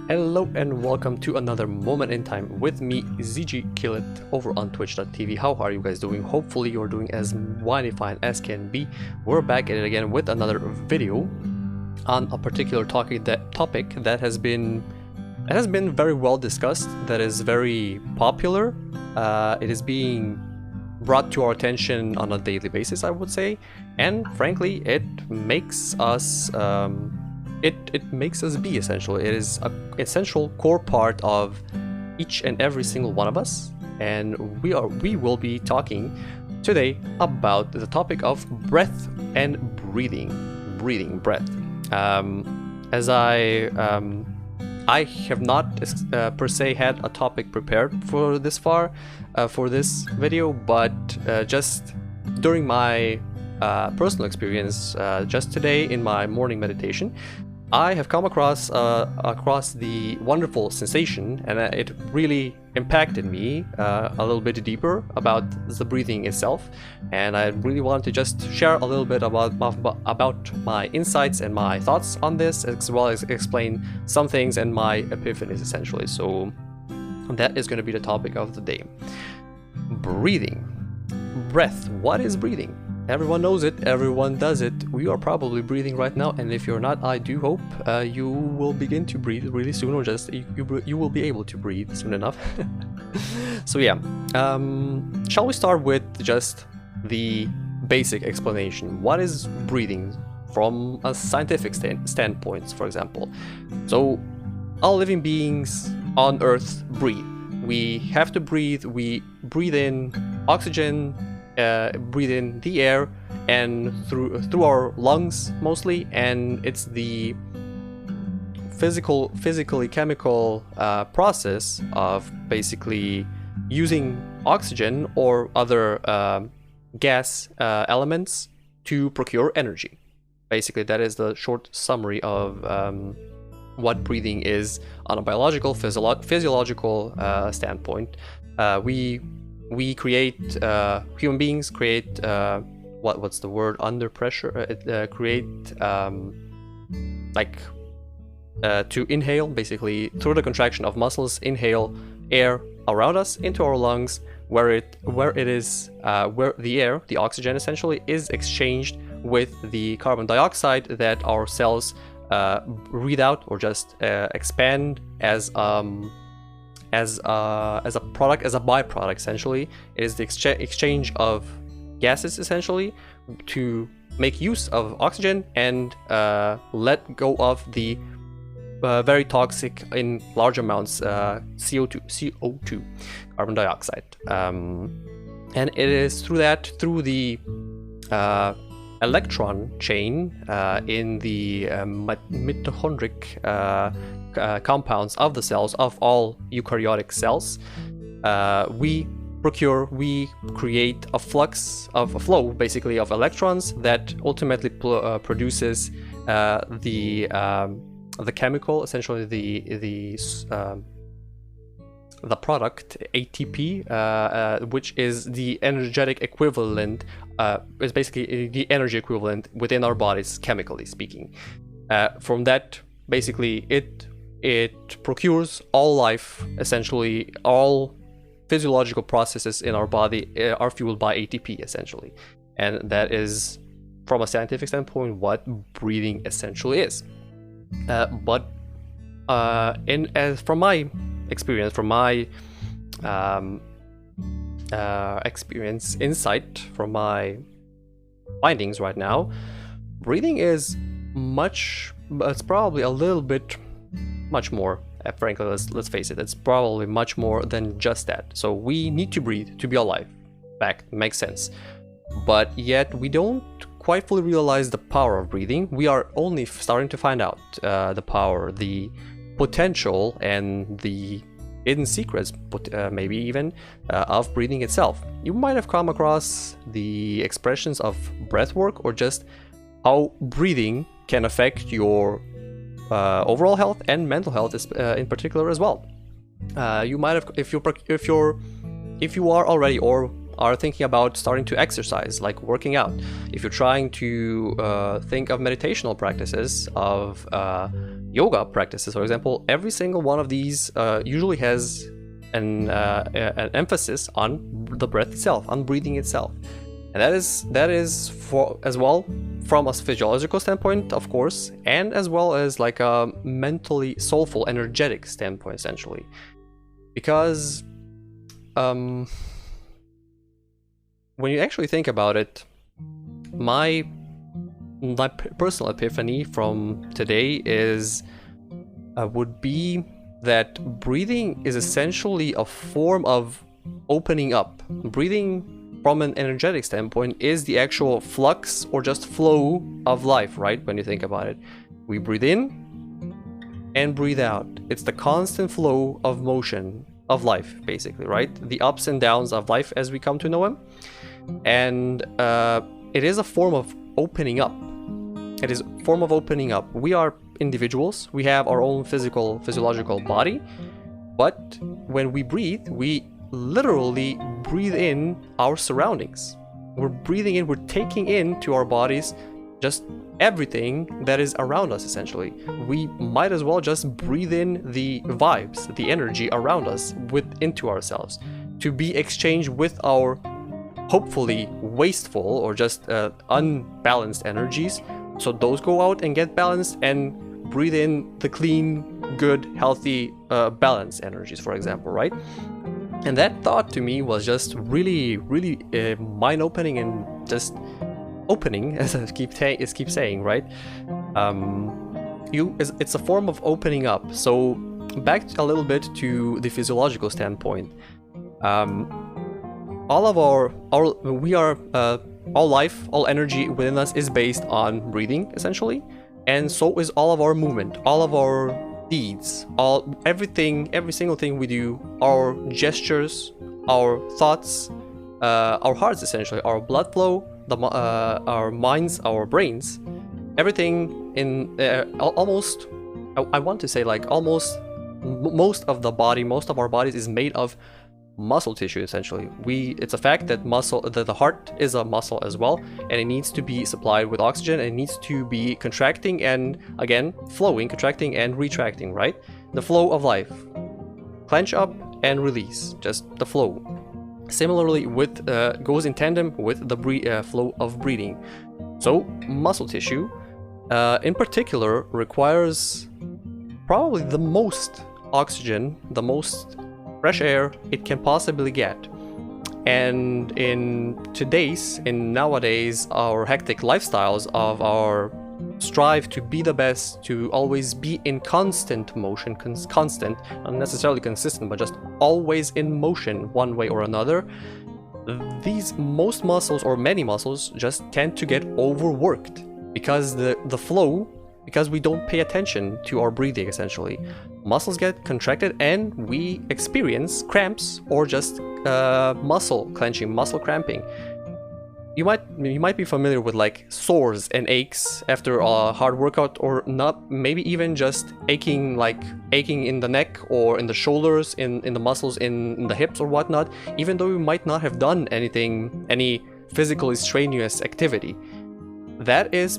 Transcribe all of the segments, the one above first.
Hello and welcome to another moment in time with me, ZG Killit, over on twitch.tv. How are you guys doing? Hopefully you're doing as mighty fine as can be. We're back at it again with another video on a particular topic that has been very well discussed, that is very popular. It is being brought to our attention on a daily basis, I would say, and frankly it makes us it makes us be essential. It is an essential core part of each and every single one of us, and we will be talking today about the topic of breath and breath. As I have not per se had a topic prepared for this video, but just during my personal experience, just today in my morning meditation, I have come across the wonderful sensation, and it really impacted me a little bit deeper about the breathing itself. And I really wanted to just share a little bit about my insights and my thoughts on this, as well as explain some things and my epiphanies essentially. So that is going to be the topic of the day. Breathing. Breath. What is breathing? Everyone knows it, everyone does it. We are probably breathing right now, and if you're not, I do hope you will begin to breathe really soon, or just you will be able to breathe soon enough. So yeah, shall we start with just the basic explanation? What is breathing from a scientific standpoint, for example? So all living beings on Earth breathe. We have to breathe. We breathe in oxygen, breathe in the air, and through our lungs mostly, and it's the physically chemical process of basically using oxygen or other gas elements to procure energy. Basically, that is the short summary of what breathing is on a biological, physiological standpoint. We create, human beings create, what's the word, under pressure, to inhale, basically through the contraction of muscles, inhale air around us into our lungs, where the air, the oxygen essentially, is exchanged with the carbon dioxide that our cells breathe out, or just expand as a byproduct. Essentially, it is the exchange of gases essentially to make use of oxygen and let go of the very toxic, in large amounts, CO2, carbon dioxide. And it is through the electron chain in the mitochondric compounds of the cells, of all eukaryotic cells, we create a flow basically of electrons that ultimately produces the chemical, essentially the product ATP, which is the energetic equivalent, is basically the energy equivalent within our bodies, chemically speaking. From that, basically, it procures all life, essentially all physiological processes in our body are fueled by ATP essentially, and that is, from a scientific standpoint, what breathing essentially is. But from my experience, insight, from my findings right now, breathing is it's probably a little bit much more. Frankly, let's face it, it's probably much more than just that. So we need to breathe to be alive. Fact, makes sense. But yet we don't quite fully realize the power of breathing. We are only starting to find out the power, the potential, and the hidden secrets, maybe even, of breathing itself. You might have come across the expressions of breathwork, or just how breathing can affect your overall health and mental health in particular as well. You might have, if you are already, or are thinking about starting to exercise, like working out, if you're trying to think of meditational practices, of yoga practices, for example, every single one of these usually has an emphasis on the breath itself, on breathing itself. And that is for as well from a physiological standpoint, of course, and as well as like a mentally soulful, energetic standpoint, essentially. Because when you actually think about it, my personal epiphany from today is would be that breathing is essentially a form of opening up. Breathing from an energetic standpoint is the actual flux or just flow of life, right? When you think about it, we breathe in and breathe out. It's the constant flow of motion of life, basically, right? The ups and downs of life as we come to know them. And it is a form of opening up. It is a form of opening up. We are individuals. We have our own physiological body. But when we breathe, we literally breathe in our surroundings. We're breathing in, we're taking into our bodies just everything that is around us, essentially. We might as well just breathe in the vibes, the energy around us into ourselves, to be exchanged with our hopefully wasteful or just unbalanced energies. So those go out and get balanced, and breathe in the clean, good, healthy, balanced energies, for example, right? And that thought to me was just really, really mind-opening and just opening, as I keep saying, right? It's a form of opening up. So back a little bit to the physiological standpoint. All life, all energy within us is based on breathing, essentially, and so is all of our movement, all of our deeds, every single thing we do, our gestures, our thoughts, our hearts, essentially, our blood flow, our minds, our brains, everything in almost, I want to say like almost most of our bodies is made of muscle tissue, essentially. It's a fact that the heart is a muscle as well, and it needs to be supplied with oxygen, and it needs to be contracting and again flowing, contracting and retracting, right? The flow of life, clench up and release, just the flow. Similarly, goes in tandem with the flow of breathing. So muscle tissue in particular requires probably the most oxygen, the most fresh air it can possibly get. And nowadays, our hectic lifestyles of our strive to be the best, to always be in constant motion, constant, not necessarily consistent, but just always in motion one way or another, most muscles or many muscles just tend to get overworked because the flow, because we don't pay attention to our breathing, essentially. Muscles get contracted and we experience cramps or just muscle clenching, muscle cramping. You might be familiar with like sores and aches after a hard workout, or not, maybe even just aching in the neck or in the shoulders, in the muscles in the hips or whatnot, even though you might not have done any physically strenuous activity. That is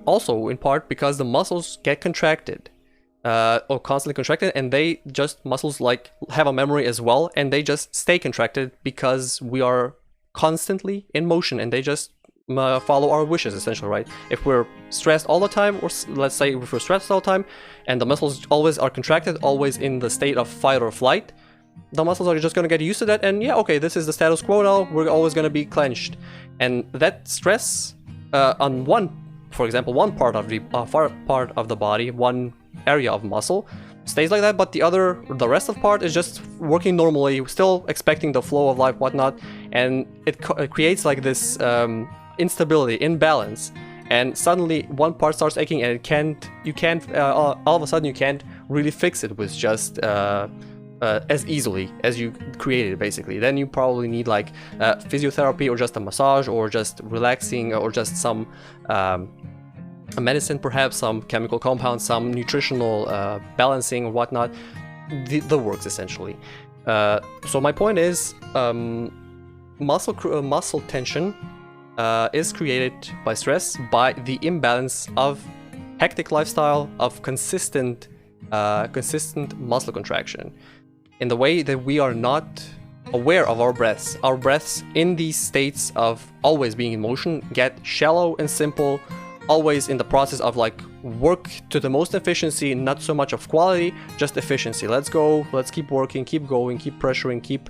also in part because the muscles get contracted or constantly contracted, and muscles like have a memory as well, and they just stay contracted because we are constantly in motion, and they just follow our wishes, essentially, right? If we're stressed all the time, or let's say if we're stressed all the time and the muscles always are contracted, always in the state of fight or flight, the muscles are just going to get used to that, and yeah, okay, this is the status quo now, we're always going to be clenched. And that stress on for example, one part of the body, one area of muscle stays like that, but the rest of the part is just working normally, still expecting the flow of life, whatnot, and it creates like this instability, imbalance, and suddenly one part starts aching, and all of a sudden you can't really fix it with just as easily as you created it, basically. Then you probably need like physiotherapy, or just a massage, or just relaxing, or just some a medicine, perhaps some chemical compounds, some nutritional balancing or whatnot, the works, essentially. So my point is, muscle tension is created by stress, by the imbalance of hectic lifestyle, of consistent muscle contraction, in the way that we are not aware of our breaths. Our breaths in these states of always being in motion get shallow and simple, always in the process of like work to the most efficiency, not so much of quality, just efficiency. Let's go, let's keep working, keep going, keep pressuring, keep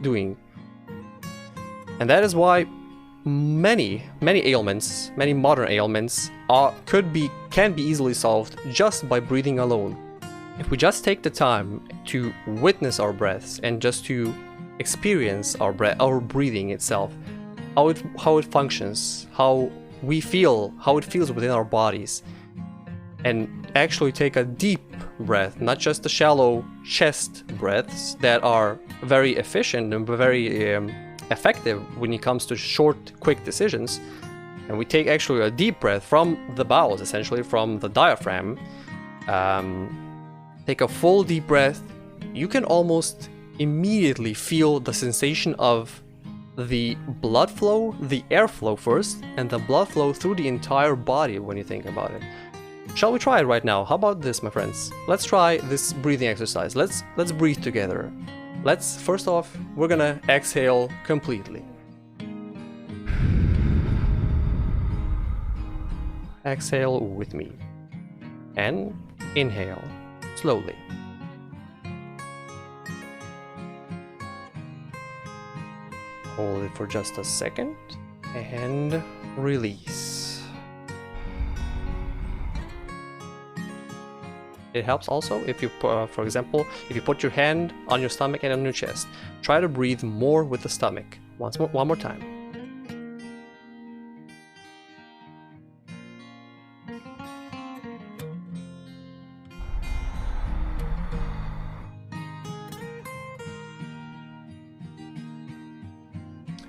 doing. And that is why many ailments, many modern ailments can be easily solved just by breathing alone. If we just take the time to witness our breaths and just to experience our breathing itself, how it functions, how we feel, how it feels within our bodies, and actually take a deep breath, not just the shallow chest breaths that are very efficient and very effective when it comes to short, quick decisions, and we take actually a deep breath from the bowels, essentially from the diaphragm, take a full deep breath, you can almost immediately feel the sensation of the blood flow, the airflow first, and the blood flow through the entire body when you think about it. Shall we try it right now? How about this, my friends? Let's try this breathing exercise. Let's breathe together. First off, we're gonna exhale completely. Exhale with me. And inhale slowly. Hold it for just a second and release. It helps also if you, for example, if you put your hand on your stomach and on your chest. Try to breathe more with the stomach. One more time.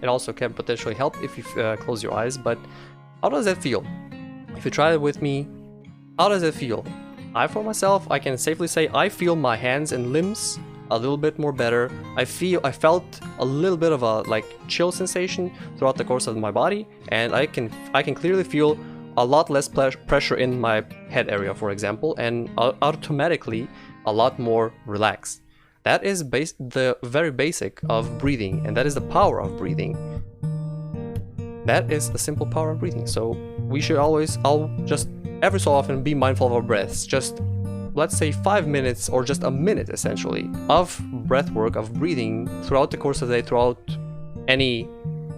It also can potentially help if you close your eyes, but how does that feel? If you try it with me, how does it feel? For myself, I can safely say I feel my hands and limbs a little bit more better. I felt a little bit of a like chill sensation throughout the course of my body, and I can clearly feel a lot less pressure in my head area, for example, and automatically a lot more relaxed. That is the very basic of breathing, and that is the power of breathing. That is the simple power of breathing. So we should I'll just every so often be mindful of our breaths. Just let's say 5 minutes or just a minute essentially of breath work, of breathing throughout the course of the day, throughout any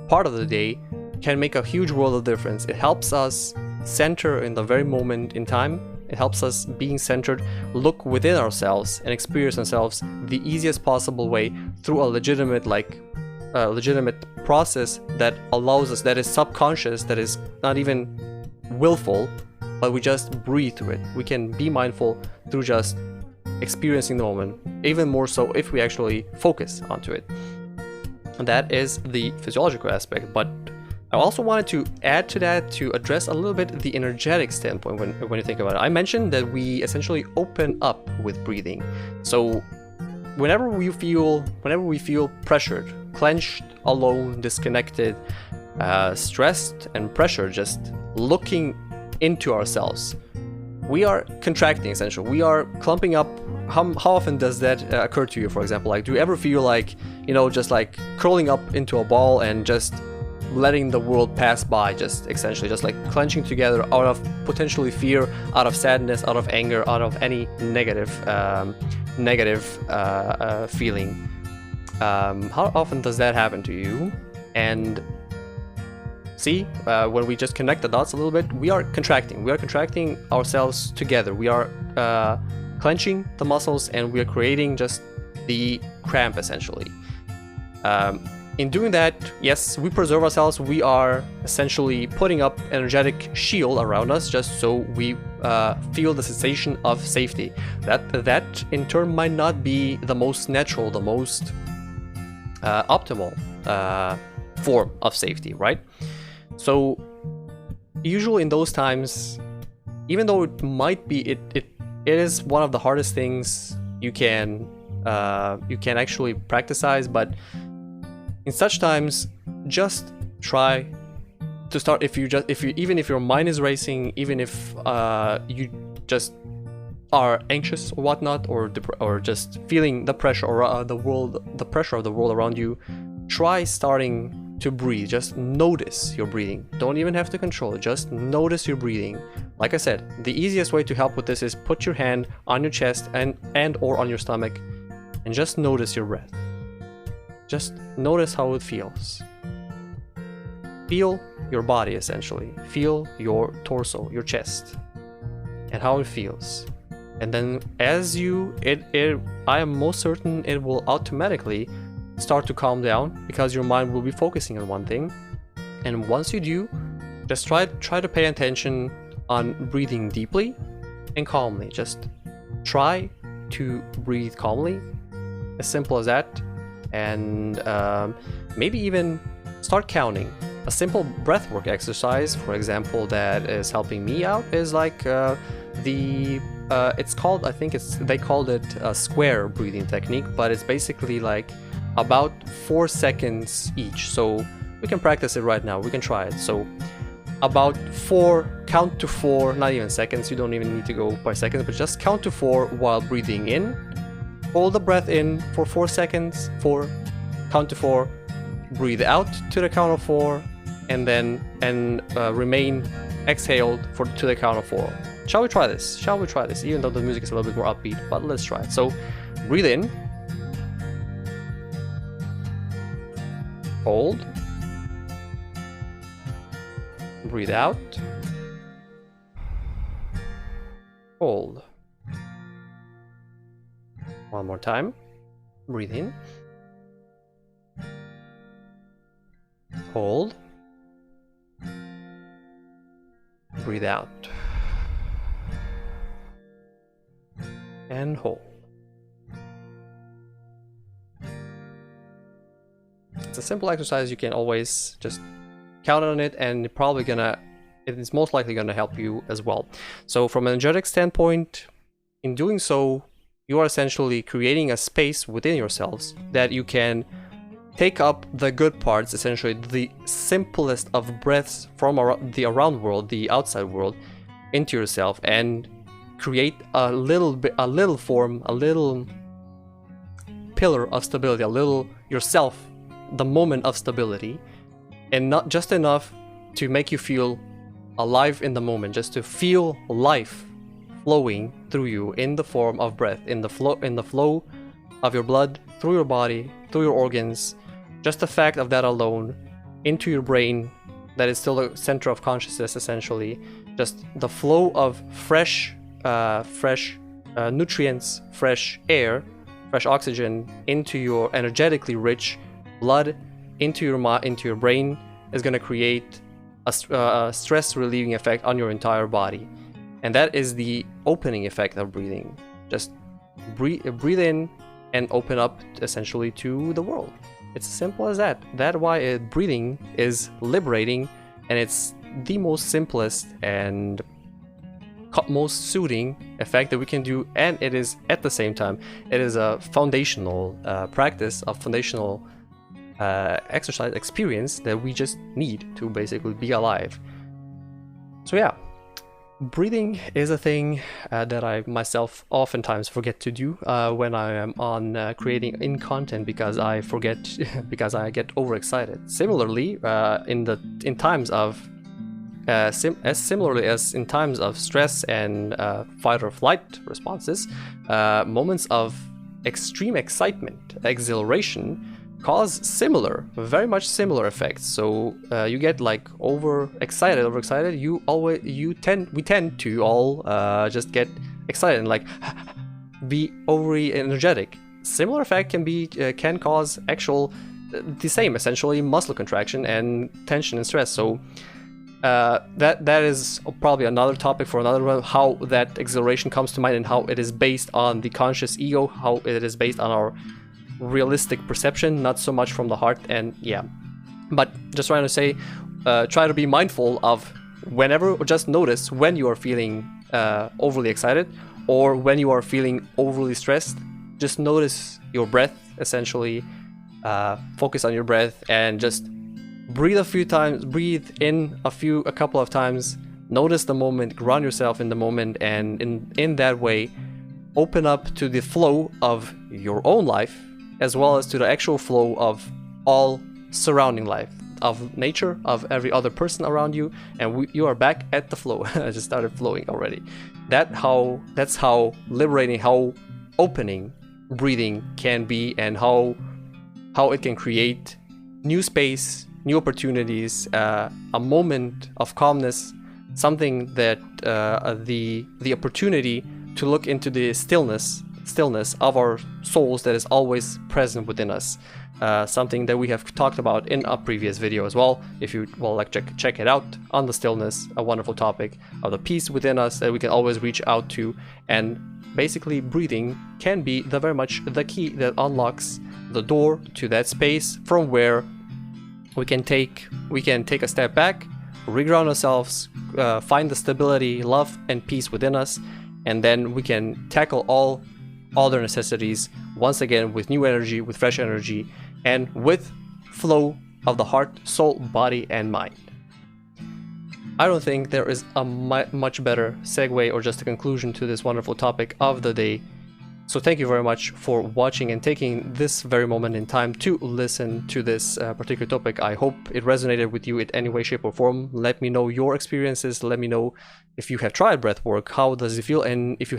part of the day, can make a huge world of difference. It helps us center in the very moment in time. It helps us being centered, look within ourselves and experience ourselves the easiest possible way through a legitimate process that allows us, that is subconscious, that is not even willful, but we just breathe through it. We can be mindful through just experiencing the moment, even more so if we actually focus onto it. And that is the physiological aspect, but I also wanted to add to that to address a little bit the energetic standpoint when you think about it. I mentioned that we essentially open up with breathing. So whenever we feel pressured, clenched, alone, disconnected, stressed and pressured, just looking into ourselves, we are contracting essentially. We are clumping up. How often does that occur to you, for example? Like, do you ever feel like, just like curling up into a ball and just letting the world pass by, just essentially just like clenching together out of potentially fear, out of sadness, out of anger, out of any negative feeling? How often does that happen to you? And see, when we just connect the dots a little bit, we are contracting ourselves together. We are clenching the muscles, and we are creating just the cramp essentially. In doing that, yes, we preserve ourselves. We are essentially putting up energetic shield around us just so we feel the sensation of safety. That in turn might not be the most natural, the most optimal form of safety, right? So usually in those times, even though it might be, it is one of the hardest things you can you can actually practice, but in such times, just try to start. Even if your mind is racing, even if you just are anxious or whatnot, or just feeling the pressure or the pressure of the world around you, try starting to breathe. Just notice your breathing. Don't even have to control it. Just notice your breathing. Like I said, the easiest way to help with this is put your hand on your chest and or on your stomach, and just notice your breath. Just notice how it feels. Feel your body, essentially. Feel your torso, your chest, and how it feels. And then I am most certain it will automatically start to calm down, because your mind will be focusing on one thing. And once you do, just try to pay attention on breathing deeply and calmly. Just try to breathe calmly, as simple as that. And maybe even start counting. A simple breathwork exercise, for example, that is helping me out is like it's called, they called it a square breathing technique, but it's basically like about 4 seconds each. So we can practice it right now. We can try it. So about count to 4, not even seconds. You don't even need to go by seconds, but just count to 4 while breathing in. Hold the breath in for 4 seconds. 4, count to 4, breathe out to the count of 4, and then remain exhaled to the count of 4. Shall we try this? Even though the music is a little bit more upbeat, but let's try it. So breathe in. Hold. Breathe out. Hold. One more time. Breathe in. Hold. Breathe out. And hold. It's a simple exercise. You can always just count on it, and it is most likely gonna help you as well. So from an energetic standpoint, in doing so, you are essentially creating a space within yourselves that you can take up the good parts, essentially the simplest of breaths from the around world, the outside world, into yourself, and create a little pillar of stability, a little yourself, the moment of stability, and not just enough to make you feel alive in the moment, just to feel life flowing through you in the form of breath, in the flow of your blood through your body, through your organs. Just the fact of that alone, into your brain, that is still the center of consciousness, essentially. Just the flow of fresh nutrients, fresh air, fresh oxygen into your energetically rich blood, into your brain, is going to create a stress relieving effect on your entire body. And that is the opening effect of breathing. Just breathe in and open up, essentially, to the world. It's as simple as that. That's why breathing is liberating, and it's the most simplest and most soothing effect that we can do. And it is, at the same time, it is a foundational practice, a foundational exercise experience that we just need to basically be alive. So yeah, breathing is a thing that I myself oftentimes forget to do when I am on creating in content, because I forget because I get overexcited. Similarly, in times of similarly as in times of stress and fight or flight responses, moments of extreme excitement, exhilaration, cause very much similar effects. So you get like overexcited. We tend to all just get excited and like be overly energetic. Similar effect can cause the same, essentially, muscle contraction and tension and stress. So that is probably another topic for another one, how that exhilaration comes to mind and how it is based on the conscious ego, how it is based on our realistic perception, not so much from the heart. And yeah, but just trying to say, try to be mindful of whenever, or just notice when you are feeling overly excited or when you are feeling overly stressed. just notice your breath, essentially. Focus on your breath and just breathe a few times, breathe in a couple of times, notice the moment, ground yourself in the moment, and in that way open up to the flow of your own life as well as to the actual flow of all surrounding life, of nature, of every other person around you, and you are back at the flow. I just started flowing already. That's how liberating, how opening breathing can be, and how it can create new space, new opportunities, a moment of calmness, something that the opportunity to look into the stillness of our souls that is always present within us. Something that we have talked about in a previous video as well. If you check it out on the stillness, a wonderful topic of the peace within us that we can always reach out to. And basically breathing can be very much the key that unlocks the door to that space from where we can take a step back, reground ourselves, find the stability, love, and peace within us, and then we can tackle all other necessities once again with new energy, with fresh energy, and with flow of the heart, soul, body, and mind. I don't think there is a much better segue or just a conclusion to this wonderful topic of the day. So thank you very much for watching and taking this very moment in time to listen to this particular topic. I hope it resonated with you in any way, shape, or form. Let me know your experiences. Let me know if you have tried breathwork, how does it feel, and if you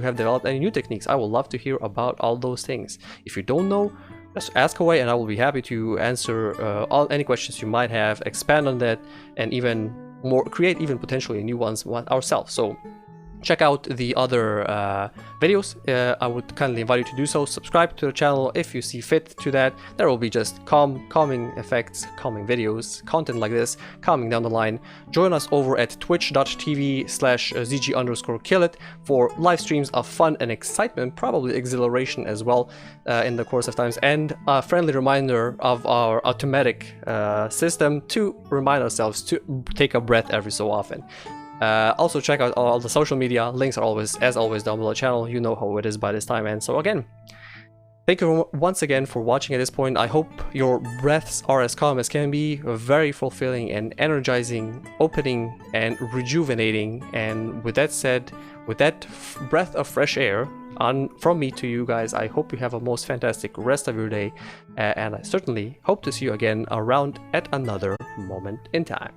have developed any new techniques. I would love to hear about all those things. If you don't know, just ask away, and I will be happy to answer any questions you might have, expand on that, and even more, create even potentially new ones ourselves. So check out the other videos. I would kindly invite you to do so. Subscribe to the channel if you see fit to that. There will be just calming effects, calming videos, content like this coming down the line. Join us over at twitch.tv/zg_killit for live streams of fun and excitement, probably exhilaration as well in the course of times, and a friendly reminder of our automatic system to remind ourselves to take a breath every so often. Also check out all the social media. Links are always down below the channel. You know how it is by this time. And so again, thank you once again for watching at this point. I hope your breaths are as calm as can be, very fulfilling and energizing, opening and rejuvenating. And with that said, with that breath of fresh air from me to you guys, I hope you have a most fantastic rest of your day. And I certainly hope to see you again around at another moment in time.